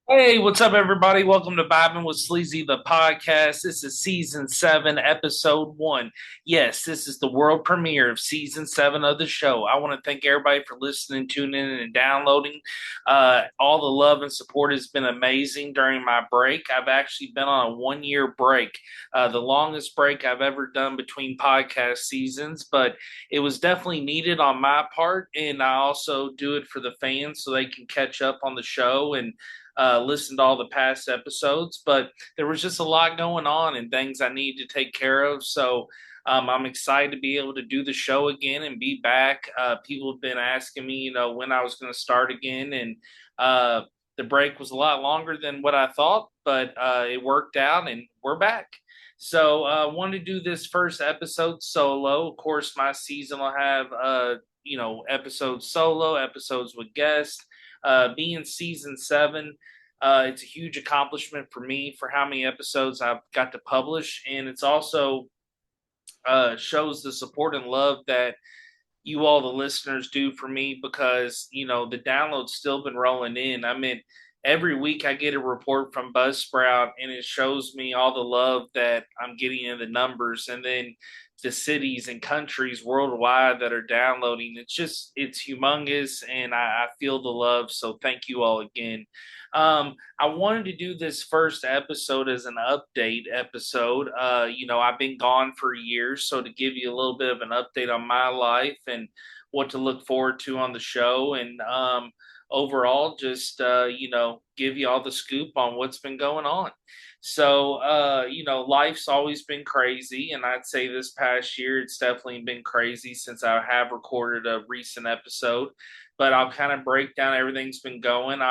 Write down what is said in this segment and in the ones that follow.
Hey, what's up, everybody? Welcome to Vibing with Sleezy, the podcast. This is season 7, episode 1. Yes, this is the world premiere of season 7 of the show. I want to thank everybody for listening, tuning in, and downloading. All the love and support has been amazing during my break. I've actually been on a 1 year break, the longest break I've ever done between podcast seasons, but it was definitely needed on my part. And I also do it for the fans so they can catch up on the show and listened to all the past episodes, but there was just a lot going on and things I need to take care of. So I'm excited to be able to do the show again and be back. People have been asking me, when I was going to start again, and uh, the break was a lot longer than what I thought, but it worked out, and we're back. So I wanted to do this first episode solo. Of course, my season will have episodes solo, episodes with guests. Being season 7, it's a huge accomplishment for me for how many episodes I've got to publish, and it's also shows the support and love that you all, the listeners, do for me because the downloads still been rolling in. I mean, every week I get a report from Buzzsprout, and it shows me all the love that I'm getting in the numbers, and then the cities and countries worldwide that are downloading. It's humongous, and I feel the love. So thank you all again. I wanted to do this first episode as an update episode. I've been gone for years, so to give you a little bit of an update on my life and what to look forward to on the show, and overall, just give you all the scoop on what's been going on. So, life's always been crazy, and I'd say this past year it's definitely been crazy since I have recorded a recent episode. But I'll kind of break down everything's been going.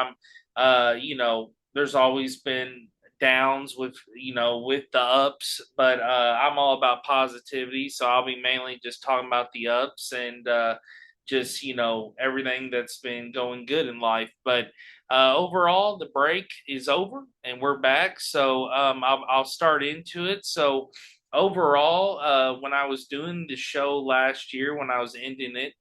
There's always been downs with the ups, but I'm all about positivity, so I'll be mainly just talking about the ups and just everything that's been going good in life. But overall, the break is over and we're back, so I'll start into it. So overall, when I was doing the show last year, when I was ending it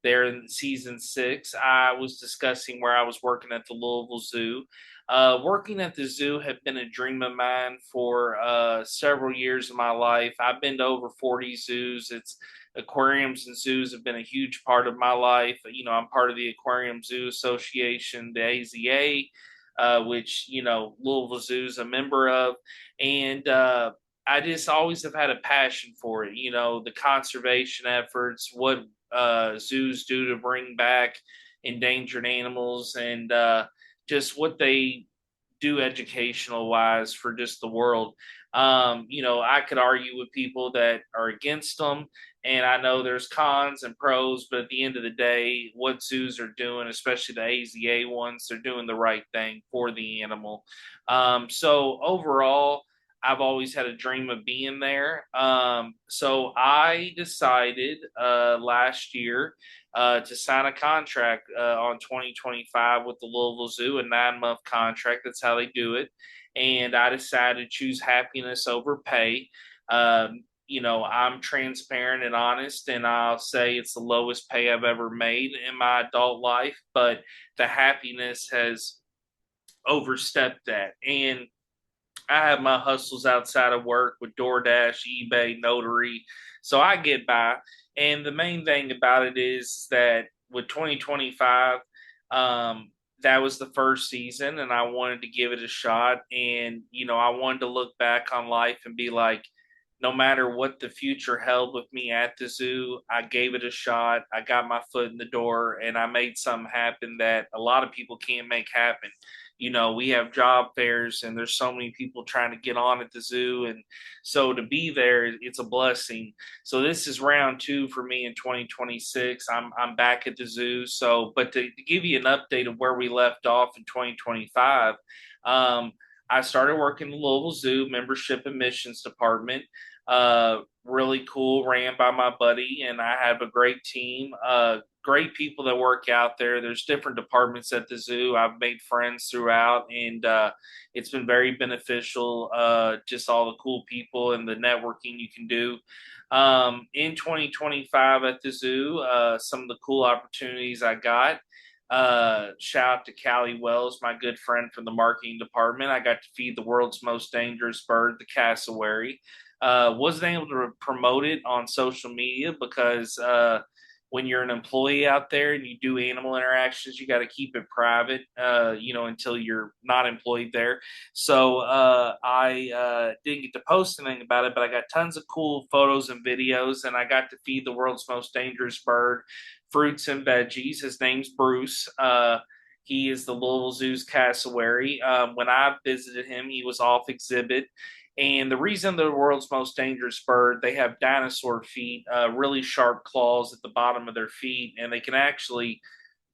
there in season 6, I was discussing where I was working at the Louisville Zoo. Working at the zoo had been a dream of mine for several years of my life. I've been to over 40 zoos. It's aquariums and zoos have been a huge part of my life. I'm part of the Aquarium Zoo Association, the AZA, which Louisville Zoo is a member of, and I just always have had a passion for it. The conservation efforts, what zoos do to bring back endangered animals, and just what they do educational wise for just the world. I could argue with people that are against them, and I know there's cons and pros, but at the end of the day, what zoos are doing, especially the AZA ones, they're doing the right thing for the animal. So overall, I've always had a dream of being there. So I decided last year to sign a contract on 2025 with the Louisville Zoo, a 9 month contract. That's how they do it. And I decided to choose happiness over pay. I'm transparent and honest, and I'll say it's the lowest pay I've ever made in my adult life, but the happiness has overstepped that. And I have my hustles outside of work with DoorDash, eBay, Notary, so I get by. And the main thing about it is that with 2025, that was the first season, and I wanted to give it a shot. And I wanted to look back on life and be like, no matter what the future held with me at the zoo, I gave it a shot. I got my foot in the door, and I made something happen that a lot of people can't make happen. We have job fairs, and there's so many people trying to get on at the zoo, and so to be there, it's a blessing. So this is round 2 for me in 2026. I'm back at the zoo. So, but to give you an update of where we left off in 2025, um, I started working in the Louisville Zoo membership admissions department. Really cool, ran by my buddy, and I have a great team. Great people that work out there. There's different departments at the zoo. I've made friends throughout, and it's been very beneficial. Just all the cool people and the networking you can do. In 2025 at the zoo, some of the cool opportunities I got. Shout out to Callie Wells, my good friend from the marketing department. I got to feed the world's most dangerous bird, the cassowary. Wasn't able to promote it on social media because when you're an employee out there and you do animal interactions, you got to keep it private, until you're not employed there. So I didn't get to post anything about it, but I got tons of cool photos and videos, and I got to feed the world's most dangerous bird fruits and veggies. His name's Bruce. He is the Louisville Zoo's cassowary. When I visited him, he was off exhibit. And the reason they're the world's most dangerous bird, they have dinosaur feet, really sharp claws at the bottom of their feet, and they can actually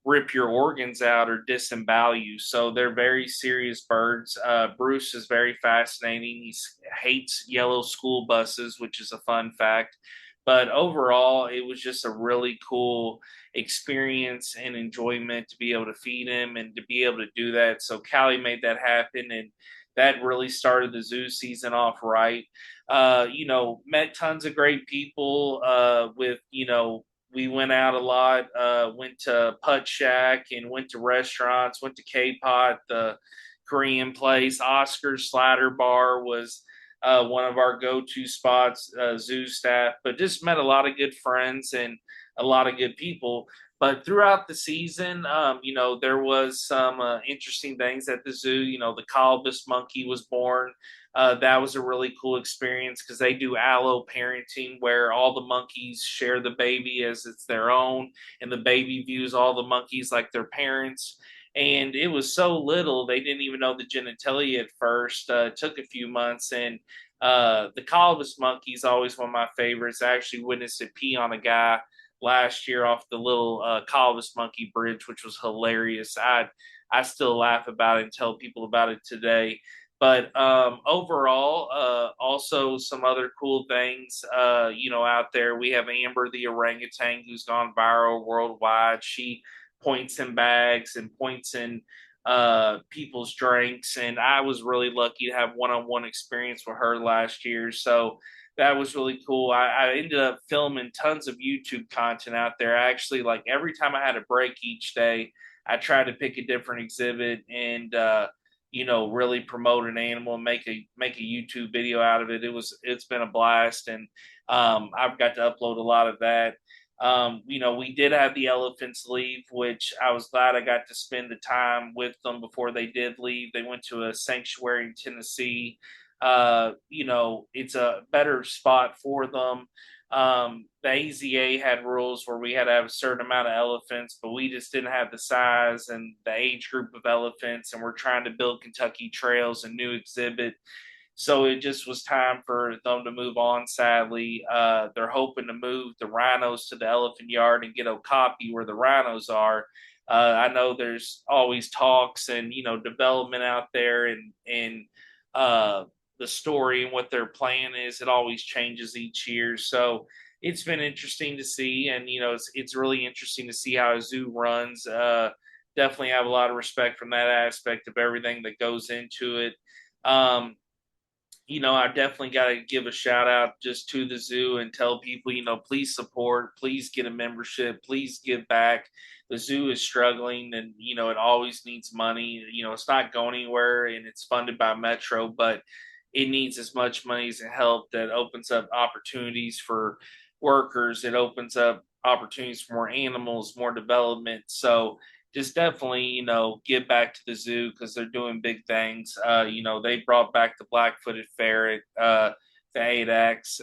rip your organs out or disembowel you. So they're very serious birds. Bruce is very fascinating. He hates yellow school buses, which is a fun fact. But overall, it was just a really cool experience and enjoyment to be able to feed him and to be able to do that. So Callie made that happen, and that really started the zoo season off right. Met tons of great people we went out a lot, went to Putt Shack and went to restaurants, went to K-Pot, the Korean place. Oscar's Slider Bar was one of our go-to spots, zoo staff, but just met a lot of good friends and a lot of good people. But throughout the season, there was some interesting things at the zoo. The colobus monkey was born. That was a really cool experience because they do allo parenting where all the monkeys share the baby as it's their own, and the baby views all the monkeys like their parents. And it was so little, they didn't even know the genitalia at first. It took a few months, and the colobus monkey is always one of my favorites. I actually witnessed it pee on a guy last year off the little colobus monkey bridge, which was hilarious. I still laugh about it and tell people about it today. But overall, also some other cool things, out there. We have Amber the orangutan who's gone viral worldwide. She points in bags and points in people's drinks. And I was really lucky to have one-on-one experience with her last year. So that was really cool. I ended up filming tons of YouTube content out there. I actually, like, every time I had a break each day, I tried to pick a different exhibit and really promote an animal and make a YouTube video out of it. It's been a blast, and I've got to upload a lot of that. We did have the elephants leave, which I was glad I got to spend the time with them before they did leave. They went to a sanctuary in Tennessee. It's a better spot for them. The AZA had rules where we had to have a certain amount of elephants, but we just didn't have the size and the age group of elephants, and we're trying to build Kentucky Trails, a new exhibit. So it just was time for them to move on, sadly. They're hoping to move the rhinos to the elephant yard and get Okapi where the rhinos are. I know there's always talks and, development out there, and the story and what their plan is. It always changes each year. So it's been interesting to see. And, it's really interesting to see how a zoo runs. Definitely have a lot of respect from that aspect of everything that goes into it. I definitely got to give a shout out just to the zoo and tell people, please support, please get a membership, please give back. The zoo is struggling, and, it always needs money. It's not going anywhere, and it's funded by Metro, but it needs as much money as it help. That opens up opportunities for workers. It opens up opportunities for more animals, more development. So just definitely, give back to the zoo because they're doing big things. They brought back the black-footed ferret, the 8X.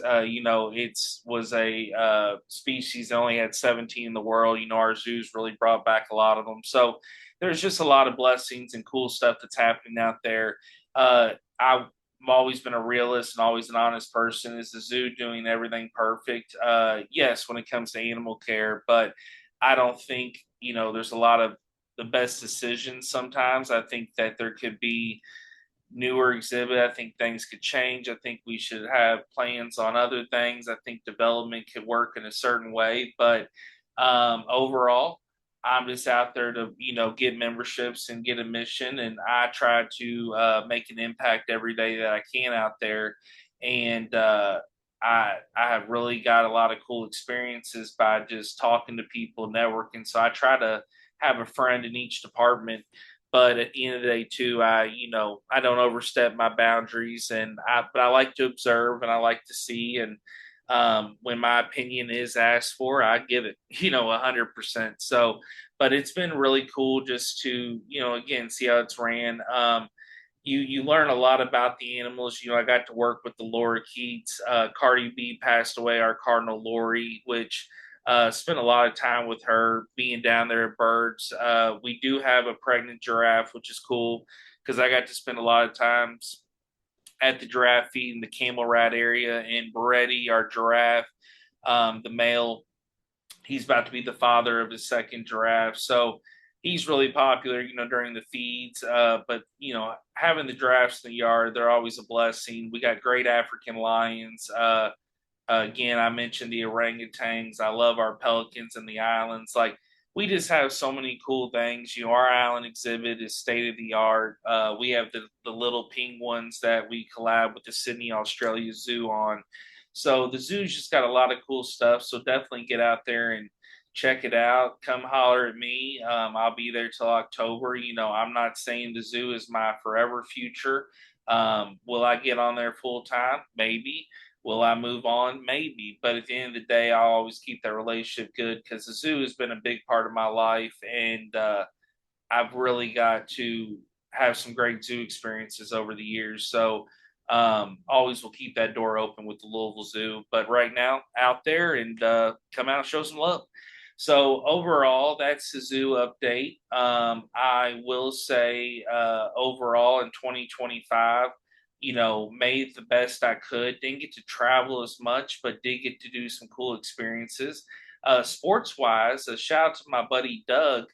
It's was a species that only had 17 in the world. Our zoos really brought back a lot of them. So there's just a lot of blessings and cool stuff that's happening out there. I've always been a realist and always an honest person. Is the zoo doing everything perfect? Yes, when it comes to animal care, but I don't think, there's a lot of the best decisions sometimes. I think that there could be newer exhibit. I think things could change. I think we should have plans on other things. I think development could work in a certain way. But overall, I'm just out there to, get memberships and get a mission. And I try to make an impact every day that I can out there. And I have really got a lot of cool experiences by just talking to people, networking. So I try to have a friend in each department. But at the end of the day, too, I don't overstep my boundaries, but I like to observe and I like to see, and when my opinion is asked for, I give it, 100%. So, but it's been really cool just to, again, see how it's ran. You learn a lot about the animals. I got to work with the lorikeets. Cardi B passed away, our Cardinal Lori, which spent a lot of time with her being down there at birds. We do have a pregnant giraffe, which is cool because I got to spend a lot of times at the giraffe feed in the camel rat area. And Beretti, our giraffe, the male, he's about to be the father of his second giraffe. So he's really popular, during the feeds. But having the giraffes in the yard, they're always a blessing. We got great African lions. Again, I mentioned the orangutans. I love our pelicans in the islands. Like, we just have so many cool things. Our island exhibit is state of the art. We have the little penguins that we collab with the Sydney, Australia Zoo on. So the zoo's just got a lot of cool stuff. So definitely get out there and check it out. Come holler at me. I'll be there till October. I'm not saying the zoo is my forever future. Will I get on there full time? Maybe. Will I move on? Maybe. But at the end of the day, I'll always keep that relationship good because the zoo has been a big part of my life. And I've really got to have some great zoo experiences over the years. So always will keep that door open with the Louisville Zoo. But right now, out there and come out and show some love. So overall, that's the zoo update. I will say overall in 2025, made the best I could. Didn't get to travel as much, but did get to do some cool experiences. Sports wise, a shout out to my buddy Doug.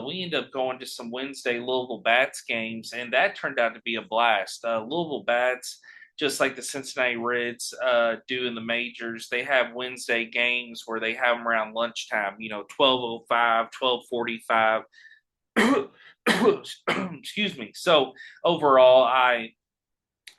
We ended up going to some Wednesday Louisville Bats games, and that turned out to be a blast. Louisville Bats, just like the Cincinnati Reds do in the majors, they have Wednesday games where they have them around lunchtime, 12:05, 12:45. Excuse me. So overall, I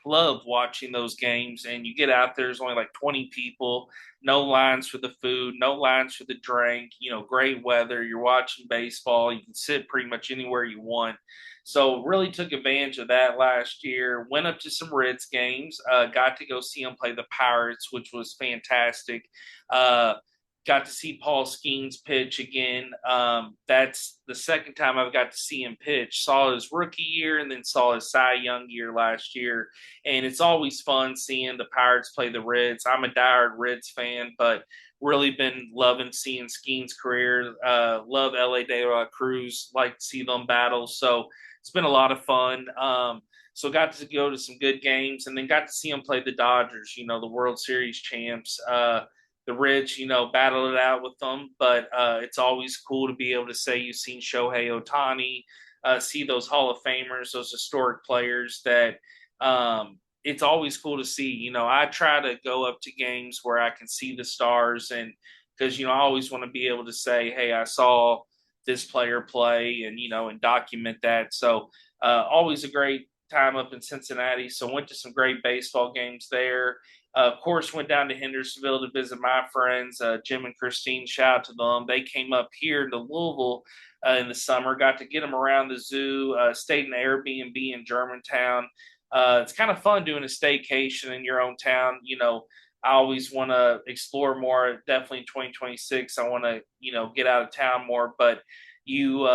love watching those games, and you get out there, there's only like 20 people, no lines for the food, no lines for the drink, great weather, you're watching baseball, you can sit pretty much anywhere you want. So really took advantage of that last year. Went up to some Reds games, got to go see them play the Pirates, which was fantastic. uh, Got to see Paul Skeens pitch again. That's the second time I've got to see him pitch. Saw his rookie year and then saw his Cy Young year last year. And it's always fun seeing the Pirates play the Reds. I'm a diehard Reds fan, but really been loving seeing Skeens' career. Love LA De La Cruz, like to see them battle. So it's been a lot of fun. So got to go to some good games and then got to see him play the Dodgers, the World Series champs. The Reds, battled it out with them, but it's always cool to be able to say you've seen Shohei Ohtani, see those Hall of Famers, those historic players that it's always cool to see. I try to go up to games where I can see the stars, and because, I always want to be able to say, hey, I saw this player play and document that. So always a great time up in Cincinnati. So went to some great baseball games there. Of course, went down to Hendersonville to visit my friends, Jim and Christine. Shout out to them. They came up here to Louisville in the summer. Got to get them around the zoo. Stayed in an Airbnb in Germantown. It's kind of fun doing a staycation in your own town. I always want to explore more. Definitely in 2026, I want to get out of town more. But you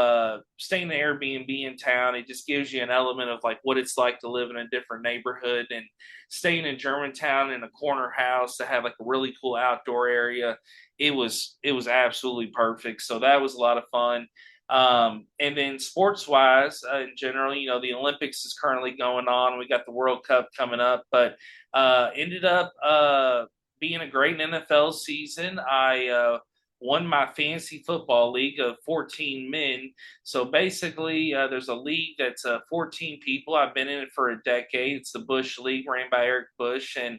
stay in an Airbnb in town, it just gives you an element of like what it's like to live in a different neighborhood. And staying in Germantown in a corner house that had like a really cool outdoor area, it was absolutely perfect. So that was a lot of fun. And then sports wise, in general, the Olympics is currently going on. We got the World Cup coming up, but ended up being a great NFL season. I won my fantasy football league of 14 men. So basically, there's a league that's 14 people. I've been in it for a decade. It's the Bush League, ran by Eric Bush, and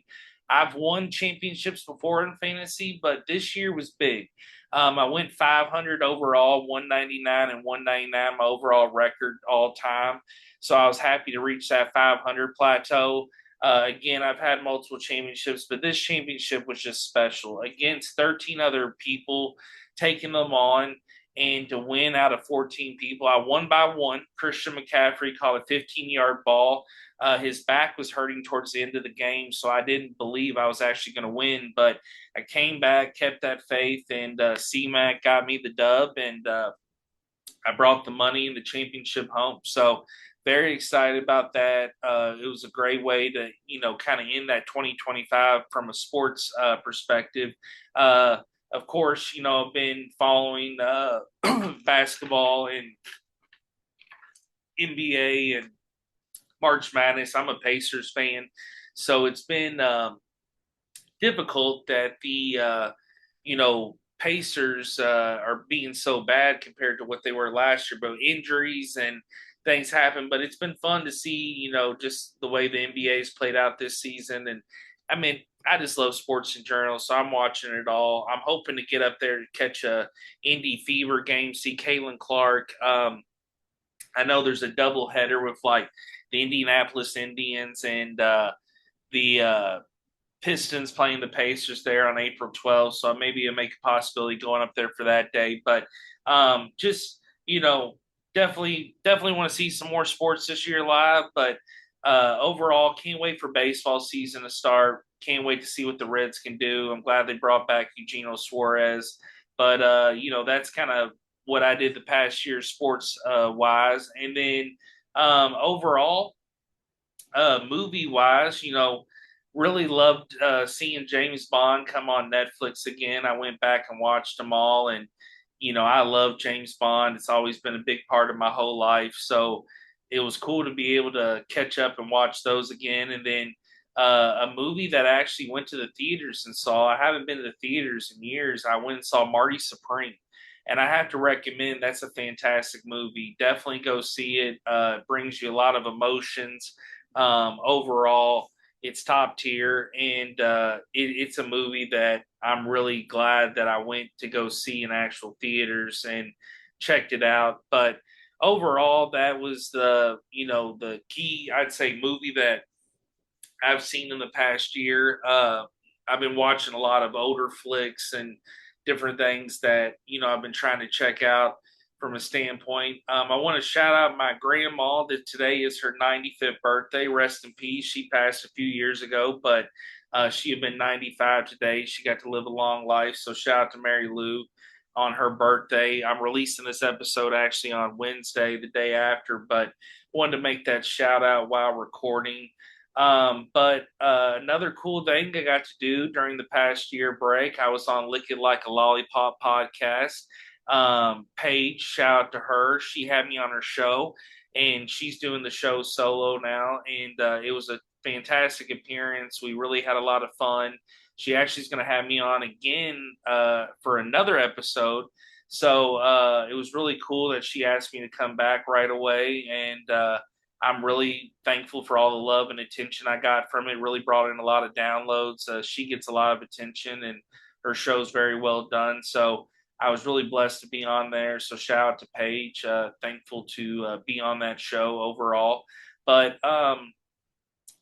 I've won championships before in fantasy, but this year was big. I went 500 overall, 199 and 199, my overall record all time. So I was happy to reach that 500 plateau. Again, I've had multiple championships, but this championship was just special against 13 other people taking them on. And to win out of 14 people, I won by one. Christian McCaffrey caught a 15-yard ball. His back was hurting towards the end of the game, so I didn't believe I was actually going to win. But I came back, kept that faith, and C-Mac got me the dub, and I brought the money and the championship home. So very excited about that. It was a great way to, kind of end that 2025 from a sports perspective. Uh, of course, I've been following basketball and NBA and March Madness. I'm a Pacers fan. So it's been difficult that Pacers are being so bad compared to what they were last year, but injuries and things happen. But it's been fun to see, just the way the NBA's played out this season. And I mean, I just love sports in general, so I'm watching it all. I'm hoping to get up there to catch a Indy Fever game, see Caitlin Clark. I know there's a double header with like the Indianapolis Indians and the Pistons playing the Pacers there on April 12th. So maybe it make a possibility going up there for that day. But just, definitely want to see some more sports this year live. But overall, can't wait for baseball season to start. Can't wait to see what the Reds can do. I'm glad they brought back Eugenio Suarez. But, that's kind of what I did the past year sports wise. And then overall, movie wise, really loved seeing James Bond come on Netflix again. I went back and watched them all, and I love James Bond. It's always been a big part of my whole life, so it was cool to be able to catch up and watch those again. And then a movie that I actually went to the theaters and saw. I haven't been to the theaters in years. I went and saw Marty Supreme. And I have to recommend that's a fantastic movie. Definitely go see it. It brings you a lot of emotions. Overall, it's top tier, and it's a movie that I'm really glad that I went to go see in actual theaters and checked it out. But overall, that was the key, I'd say, movie that I've seen in the past year. I've been watching a lot of older flicks and different things that I've been trying to check out from a standpoint. I want to shout out my grandma that today is her 95th birthday. Rest in peace. She passed a few years ago, but she had been 95 today. She got to live a long life. So shout out to Mary Lou on her birthday. I'm releasing this episode actually on Wednesday, the day after, but wanted to make that shout out while recording. But another cool thing I got to do during the past year break, I was on Lick It Like a Lollipop podcast. Paige, shout out to her. She had me on her show, and she's doing the show solo now. And it was a fantastic appearance. We really had a lot of fun. She actually is going to have me on again for another episode. So it was really cool that she asked me to come back right away. And I'm really thankful for all the love and attention I got from it. Really brought in a lot of downloads. She gets a lot of attention, and her show's very well done. So I was really blessed to be on there. So shout out to Paige. Thankful to be on that show overall. But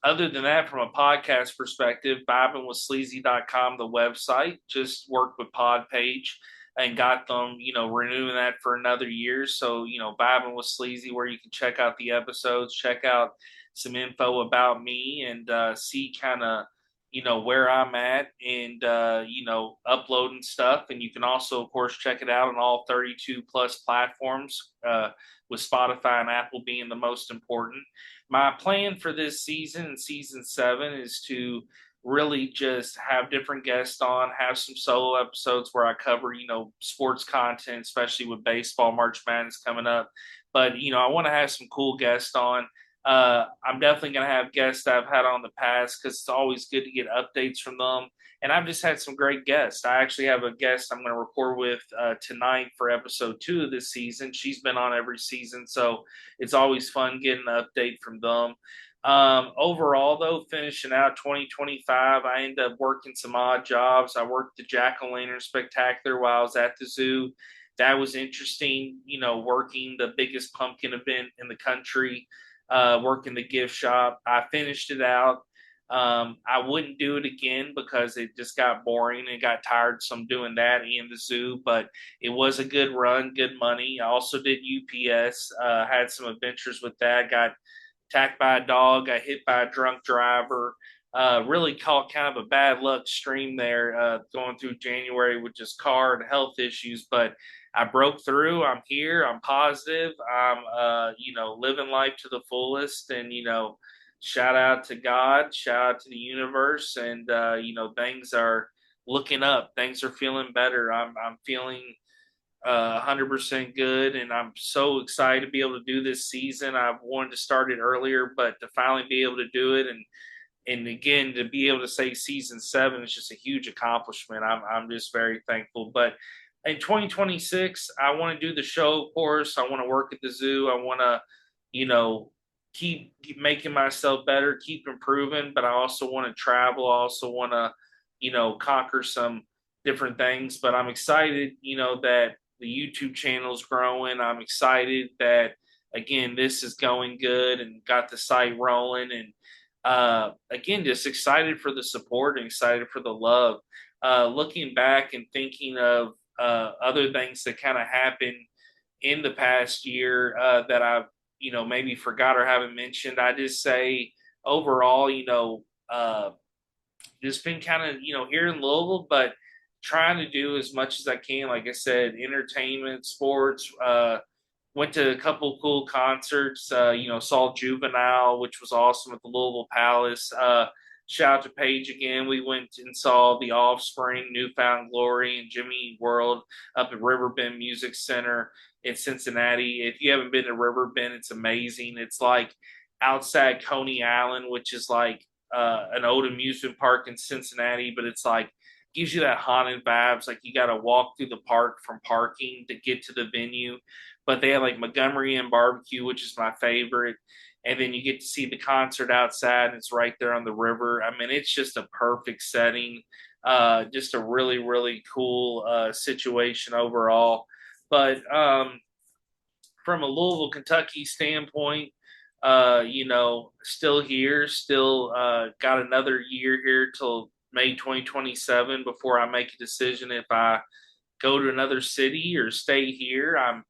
other than that, from a podcast perspective, vibing with sleazy.com, the website, just worked with Pod Page and got them, renewing that for another year. So, vibing with Sleazy, where you can check out the episodes, check out some info about me, and see kind of, where I'm at, and, uploading stuff. And you can also, of course, check it out on all 32 plus platforms, with Spotify and Apple being the most important. My plan for this season and season 7 is to really just have different guests on, have some solo episodes where I cover, sports content, especially with baseball, March Madness coming up. But, I want to have some cool guests on. I'm definitely going to have guests that I've had on the past, because it's always good to get updates from them. And I've just had some great guests. I actually have a guest I'm going to record with tonight for episode 2 of this season. She's been on every season, so it's always fun getting an update from them. Overall, though, finishing out 2025, I ended up working some odd jobs. I worked the Jack-O-Lantern Spectacular while I was at the zoo. That was interesting, working the biggest pumpkin event in the country, working the gift shop. I finished it out. I wouldn't do it again because it just got boring and got tired. So I'm doing that and the zoo, but it was a good run, good money. I also did UPS, had some adventures with that, got attacked by a dog, got hit by a drunk driver. Really caught kind of a bad luck stream there going through January with just car and health issues. But I broke through. I'm here. I'm positive. I'm, living life to the fullest. And, shout out to God, shout out to the universe. And, things are looking up. Things are feeling better. I'm feeling 100% good, and I'm so excited to be able to do this season. I've wanted to start it earlier, but to finally be able to do it, and again to be able to say season 7 is just a huge accomplishment. I'm just very thankful. But in 2026, I want to do the show, of course. I want to work at the zoo. I want to, you know, keep making myself better, keep improving. But I also want to travel. I also want to, conquer some different things. But I'm excited, that the YouTube channel's growing. I'm excited that again this is going good and got the site rolling, and again just excited for the support and excited for the love. Looking back and thinking of other things that kind of happened in the past year that I've maybe forgot or haven't mentioned, I just say overall, just been kind of here in Louisville, but trying to do as much as I can. Like I said, entertainment, sports. Went to a couple cool concerts. Saw Juvenile, which was awesome at the Louisville Palace. Shout out to Paige again. We went and saw The Offspring, Newfound Glory, and Jimmy World up at Riverbend Music Center in Cincinnati. If you haven't been to Riverbend, it's amazing. It's like outside Coney Island, which is like an old amusement park in Cincinnati, but it's like gives you that haunted vibes. Like you got to walk through the park from parking to get to the venue. But they have like Montgomery and barbecue, which is my favorite. And then you get to see the concert outside, and it's right there on the river. I mean, it's just a perfect setting. Just a really, really cool situation overall. But from a Louisville, Kentucky standpoint, still here, still got another year here till May 2027 before I make a decision if I go to another city or stay here. I'm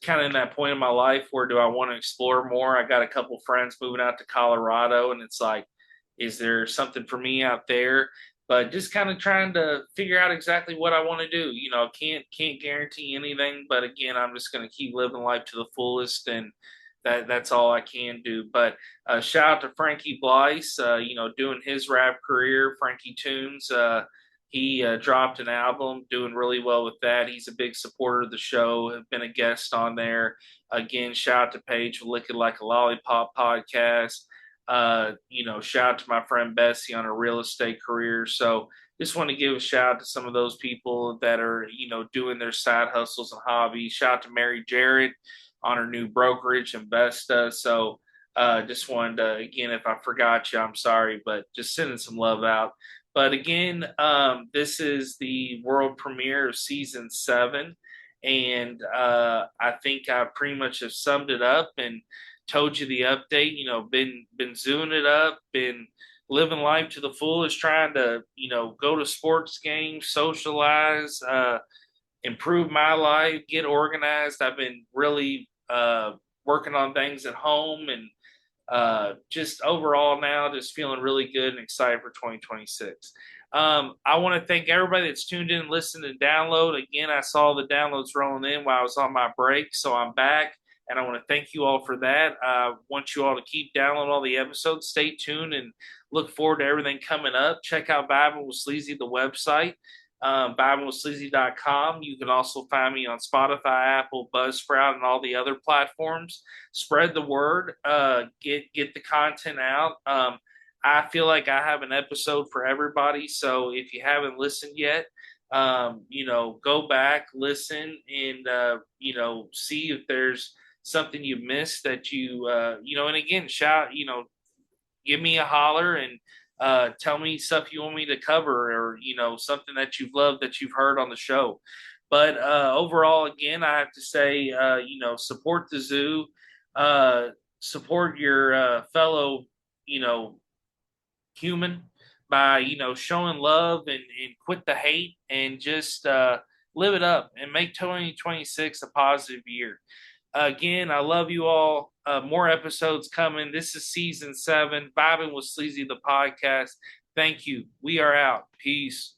kind of in that point in my life where do I want to explore more? I got a couple friends moving out to Colorado, and it's like, is there something for me out there? But just kind of trying to figure out exactly what I want to do. Can't guarantee anything, but again, I'm just going to keep living life to the fullest, and that's all I can do. But shout out to Frankie Blyce, doing his rap career. Frankie Tunes, he dropped an album, doing really well with that. He's a big supporter of the show. Have been a guest on there. Again, shout out to Paige for Lick It Like a Lollipop podcast. Shout out to my friend Bessie on her real estate career. So just want to give a shout out to some of those people that are, doing their side hustles and hobbies. Shout out to Mary Jarrett on her new brokerage, Investa. So just wanted to, again, if I forgot you, I'm sorry, but just sending some love out. But again, this is the world premiere of season 7. And I think I pretty much have summed it up and told you the update. Been zooing it up, been living life to the fullest, trying to go to sports games, socialize, improve my life, get organized. I've been really working on things at home, and just overall now just feeling really good and excited for 2026. I want to thank everybody that's tuned in, listened, and download. Again, I saw the downloads rolling in while I was on my break, so I'm back, and I want to thank you all for that. I want you all to keep downloading all the episodes. Stay tuned and look forward to everything coming up. Check out Vibing with Sleezy, the website, vibingwithsleazy.com. You can also find me on Spotify, Apple, Buzzsprout, and all the other platforms. Spread the word. Get the content out. I feel like I have an episode for everybody. So if you haven't listened yet, go back, listen, and see if there's something you missed that and again, give me a holler and tell me stuff you want me to cover, or something that you've loved that you've heard on the show. But overall, again, I have to say, support the zoo, support your fellow human by showing love and quit the hate and just live it up and make 2026 a positive year. Again, I love you all. More episodes coming. This is season 7, Vibing with Sleazy, the podcast. Thank you. We are out. Peace.